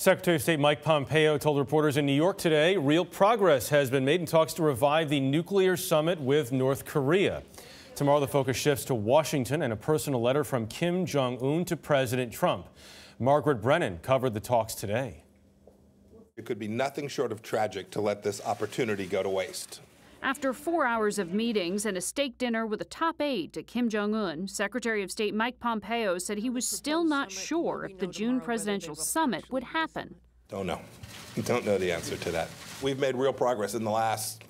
Secretary of State Mike Pompeo told reporters in New York today real progress has been made in talks to revive the nuclear summit with North Korea. Tomorrow, the focus shifts to Washington and a personal letter from Kim Jong Un to President Trump. Margaret Brennan covered the talks today. It could be nothing short of tragic to let this opportunity go to waste. After 4 hours of meetings and a steak dinner with a top aide to Kim Jong Un, Secretary of State Mike Pompeo said he was still not sure if the June presidential summit would happen. Don't know. Don't know the answer to that. We've made real progress in the last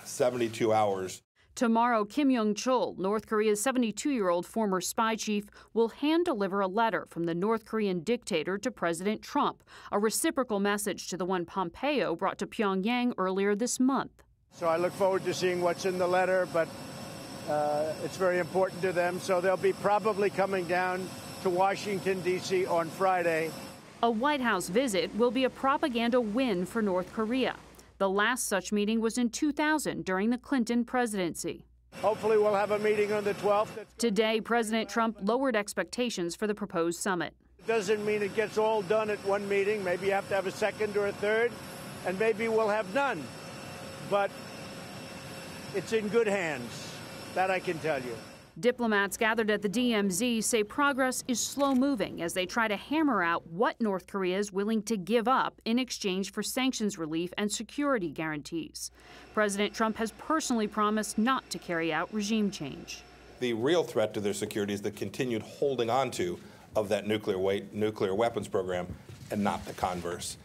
72 hours. Tomorrow, Kim Yong Chol, North Korea's 72-year-old former spy chief, will hand-deliver a letter from the North Korean dictator to President Trump, a reciprocal message to the one Pompeo brought to Pyongyang earlier this month. So I look forward to seeing what's in the letter, but it's very important to them. So they'll be probably coming down to Washington, D.C. on Friday. A White House visit will be a propaganda win for North Korea. The last such meeting was in 2000 during the Clinton presidency. Hopefully we'll have a meeting on the 12th. Today, President Trump lowered expectations for the proposed summit. It doesn't mean it gets all done at one meeting. Maybe you have to have a second or a third, and maybe we'll have none. But it's in good hands, that I can tell you. Diplomats gathered at the DMZ say progress is slow-moving as they try to hammer out what North Korea is willing to give up in exchange for sanctions relief and security guarantees. President Trump has personally promised not to carry out regime change. The real threat to their security is the continued holding on to of that nuclear weapons program, and not the converse.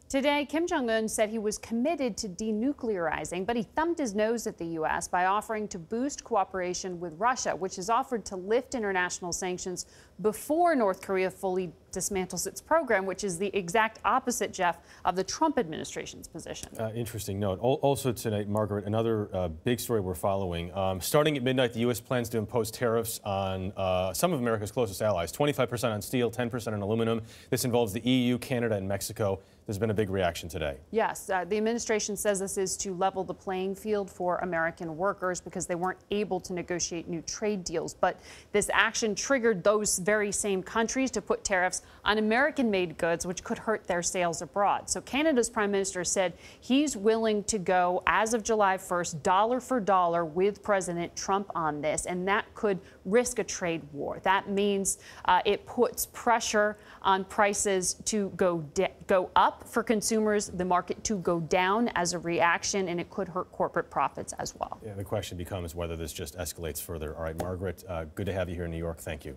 Today, Kim Jong-un said he was committed to denuclearizing, but he thumbed his nose at the U.S. by offering to boost cooperation with Russia, which has offered to lift international sanctions before North Korea fully dismantles its program, which is the exact opposite, Jeff, of the Trump administration's position. Interesting note. Also tonight, Margaret, another big story we're following. Starting at midnight, the U.S. plans to impose tariffs on some of America's closest allies, 25% on steel, 10% on aluminum. This involves the EU, Canada, and Mexico. There's been a big reaction today. Yes, the administration says this is to level the playing field for American workers because they weren't able to negotiate new trade deals. But this action triggered those very same countries to put tariffs on American-made goods, which could hurt their sales abroad. So Canada's prime minister said he's willing to go, as of July 1st, dollar for dollar with President Trump on this, and that could risk a trade war. That means it puts pressure on prices to go up for consumers, the market to go down as a reaction, and it could hurt corporate profits as well. Yeah, the question becomes whether this just escalates further. All right, Margaret, good to have you here in New York. Thank you.